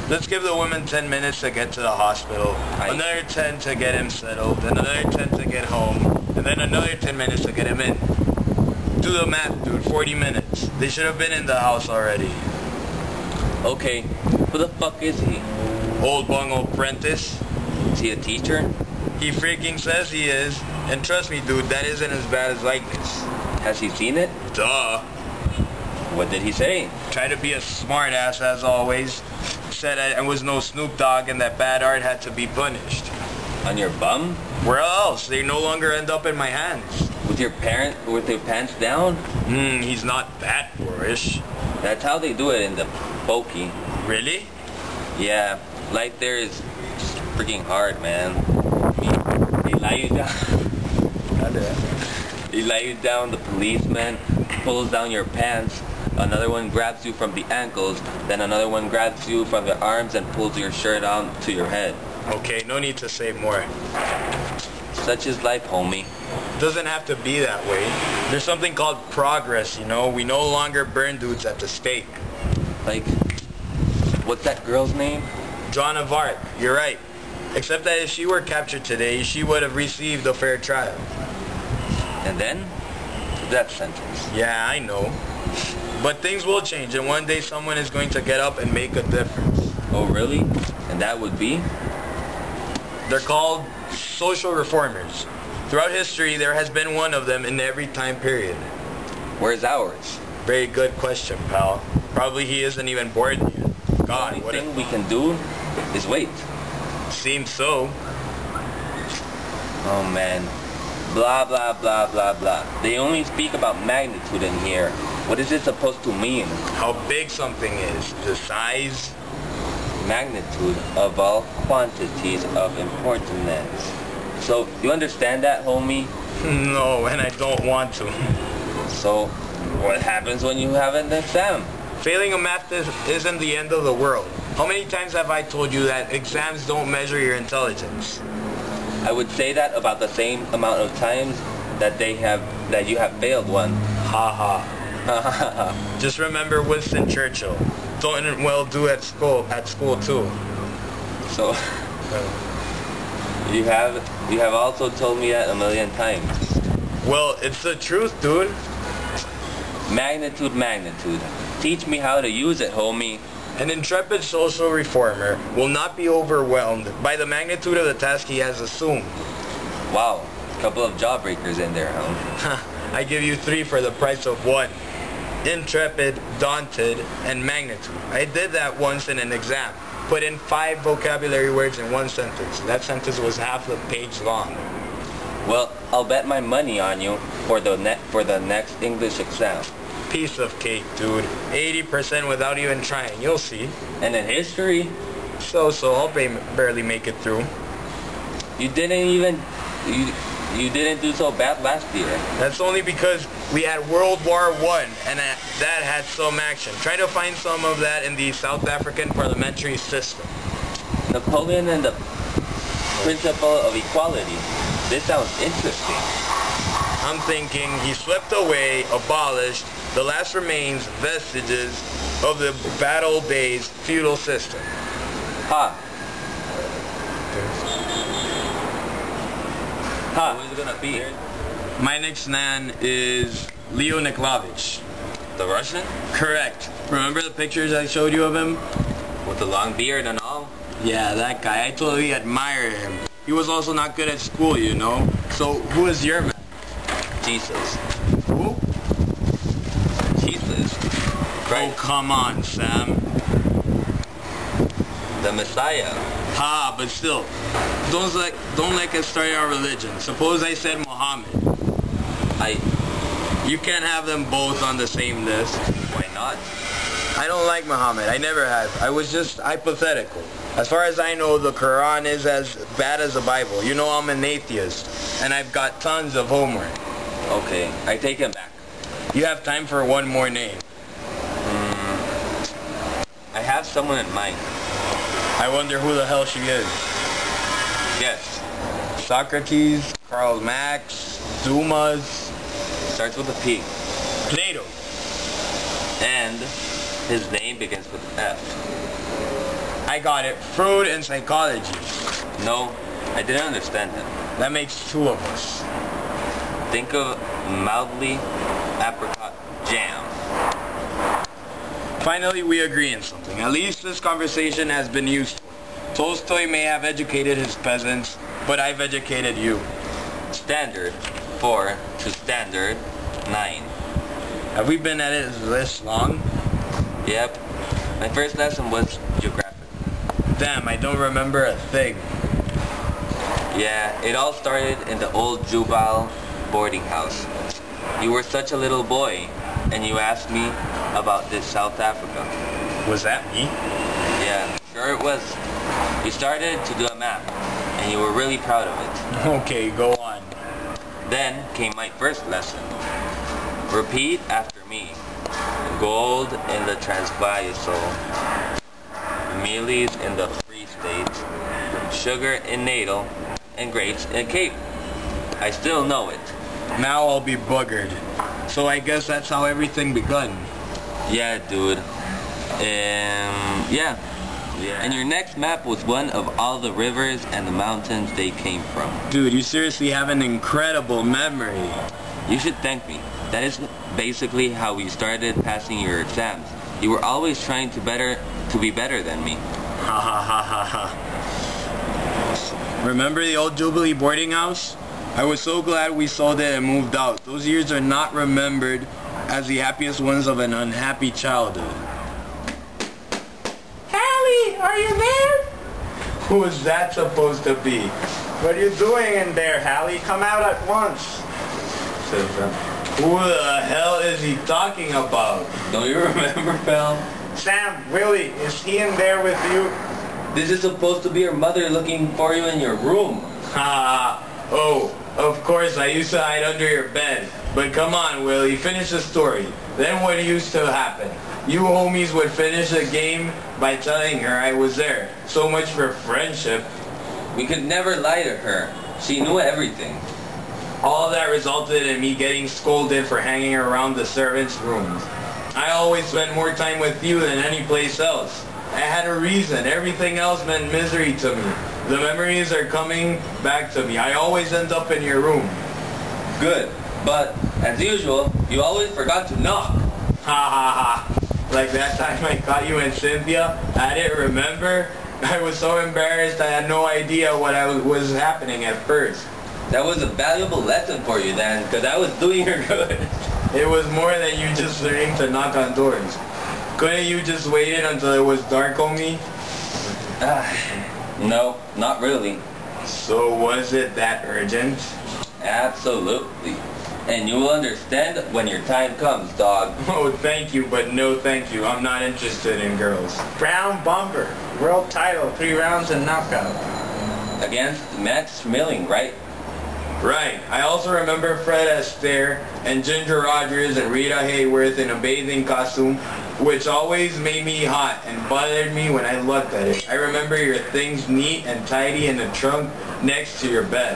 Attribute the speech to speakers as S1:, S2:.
S1: Let's give the woman 10 minutes to get to the hospital, another 10 to get him settled, then another 10 to get home, and then another 10 minutes to get him in. Do the math, dude. 40 minutes. They should have been in the house already.
S2: Okay, who the fuck is he?
S1: Old bungo apprentice.
S2: Is he a teacher?
S1: He freaking says he is. And trust me, dude, that isn't as bad as likeness.
S2: Has he seen it?
S1: Duh.
S2: What did he say?
S1: Try to be a smart ass as always. Said I was no Snoop Dogg and that bad art had to be punished.
S2: On your bum?
S1: Where else? They no longer end up in my hands.
S2: With your pants down?
S1: He's not that boorish.
S2: That's how they do it in the pokey.
S1: Really?
S2: Yeah, life there is just freaking hard, man. They lie you down. They lie you down, the policeman pulls down your pants, another one grabs you from the ankles, then another one grabs you from the arms and pulls your shirt on to your head.
S1: Okay, no need to say more.
S2: Such is life, homie.
S1: Doesn't have to be that way. There's something called progress, you know? We no longer burn dudes at the stake.
S2: Like, what's that girl's name?
S1: Joan of Arc, you're right. Except that if she were captured today, she would have received a fair trial.
S2: And then? Death sentence.
S1: Yeah, I know. But things will change, and one day someone is going to get up and make a difference.
S2: Oh, really? And that would be?
S1: They're called social reformers. Throughout history, there has been one of them in every time period.
S2: Where's ours?
S1: Very good question, pal. Probably he isn't even born yet. God,
S2: the only thing we can do is wait.
S1: Seems so.
S2: Oh, man. Blah, blah, blah, blah, blah. They only speak about magnitude in here. What is it supposed to mean?
S1: How big something is. The size.
S2: Magnitude of all quantities of importance. So, you understand that, homie?
S1: No, and I don't want to.
S2: So, what happens when you have an exam?
S1: Failing a math isn't the end of the world. How many times have I told you that exams don't measure your intelligence?
S2: I would say that about the same amount of times that you have failed one.
S1: Ha ha. Just remember Winston Churchill. Don't well do at school too.
S2: So you have also told me that a million times.
S1: Well, it's the truth, dude.
S2: Magnitude. Teach me how to use it, homie.
S1: An intrepid social reformer will not be overwhelmed by the magnitude of the task he has assumed.
S2: Wow, a couple of jawbreakers in there, huh?
S1: I give you 3 for the price of 1. Intrepid, daunted, and magnitude. I did that once in an exam. Put in 5 vocabulary words in 1 sentence. That sentence was half a page long.
S2: Well, I'll bet my money on you for the next English exam.
S1: Piece of cake, dude. 80% without even trying. You'll see.
S2: And in history?
S1: So, I'll barely make it through.
S2: You didn't do so bad last year.
S1: That's only because we had World War I, and that had some action. Try to find some of that in the South African parliamentary system.
S2: Napoleon and the principle of equality. This sounds interesting.
S1: I'm thinking he swept away, abolished, the last remains, vestiges of the battle days feudal system.
S2: Who is it gonna be?
S1: My next man is Leo Nikolaevich.
S2: The Russian?
S1: Correct. Remember the pictures I showed you of him?
S2: With the long beard and all?
S1: Yeah, that guy. I totally admire him. He was also not good at school, you know. So, who is your man?
S2: Jesus.
S1: Who?
S2: Jesus. Christ.
S1: Oh, come on, Sam.
S2: The Messiah.
S1: Ha, but still, don't let us start our religion. Suppose I said Muhammad. You can't have them both on the same list.
S2: Why not?
S1: I don't like Muhammad. I never have. I was just hypothetical. As far as I know, the Quran is as bad as the Bible. You know I'm an atheist, and I've got tons of homework.
S2: Okay, I take him back.
S1: You have time for one more name.
S2: I have someone in mind.
S1: I wonder who the hell she is.
S2: Yes.
S1: Socrates, Karl Marx, Dumas.
S2: Starts with a P.
S1: Plato.
S2: And his name begins with F.
S1: I got it. Fruit and psychology.
S2: No, I didn't understand it.
S1: That makes two of us.
S2: Think of mildly apricot jam.
S1: Finally, we agree on something. At least this conversation has been useful. Tolstoy may have educated his peasants, but I've educated you.
S2: Standard 4 to standard 9.
S1: Have we been at it this long?
S2: Yep. My first lesson was geography.
S1: Damn, I don't remember a thing.
S2: Yeah, it all started in the old Jubal boarding house. You were such a little boy, and you asked me about this South Africa.
S1: Was that me?
S2: Yeah, sure it was. You started to do a map, and you were really proud of it.
S1: Okay, go on.
S2: Then came my first lesson. Repeat after me. Gold in the Transvaal, mealies in the Free State, sugar in Natal, and grapes in Cape. I still know it.
S1: Now I'll be buggered. So I guess that's how everything begun.
S2: Yeah, dude. Yeah. And your next map was one of all the rivers and the mountains they came from.
S1: Dude, you seriously have an incredible memory.
S2: You should thank me. That is basically how we started passing your exams. You were always trying to be better than me.
S1: Ha ha ha ha ha. Remember the old Jubilee boarding house? I was so glad we sold it and moved out. Those years are not remembered as the happiest ones of an unhappy childhood.
S3: Hallie, are you there?
S1: Who is that supposed to be?
S3: What are you doing in there, Hallie? Come out at once.
S1: Who the hell is he talking about?
S2: Don't you remember, pal?
S3: Sam, Willie, is he in there with you?
S2: This is supposed to be your mother looking for you in your room.
S1: Ha! Oh, of course I used to hide under your bed. But come on, Willie, finish the story. Then what used to happen? You homies would finish the game by telling her I was there. So much for friendship.
S2: We could never lie to her. She knew everything.
S1: All that resulted in me getting scolded for hanging around the servants' rooms. I always spent more time with you than any place else. I had a reason. Everything else meant misery to me. The memories are coming back to me. I always end up in your room.
S2: Good. But, as usual, you always forgot to knock.
S1: Ha ha ha. Like that time I caught you and Cynthia. I didn't remember. I was so embarrassed I had no idea what was happening at first.
S2: That was a valuable lesson for you then, because I was doing her good.
S1: It was more than you just learning to knock on doors. Couldn't you just waited until it was dark on me?
S2: No, not really.
S1: So was it that urgent?
S2: Absolutely. And you will understand when your time comes, dog.
S1: Oh, thank you, but no thank you. I'm not interested in girls.
S3: Brown Bomber, world title, 3 rounds and knockout.
S2: Against Max Schmeling, right?
S1: Right. I also remember Fred Astaire and Ginger Rogers and Rita Hayworth in a bathing costume, which always made me hot and bothered me when I looked at it. I remember your things neat and tidy in the trunk next to your bed.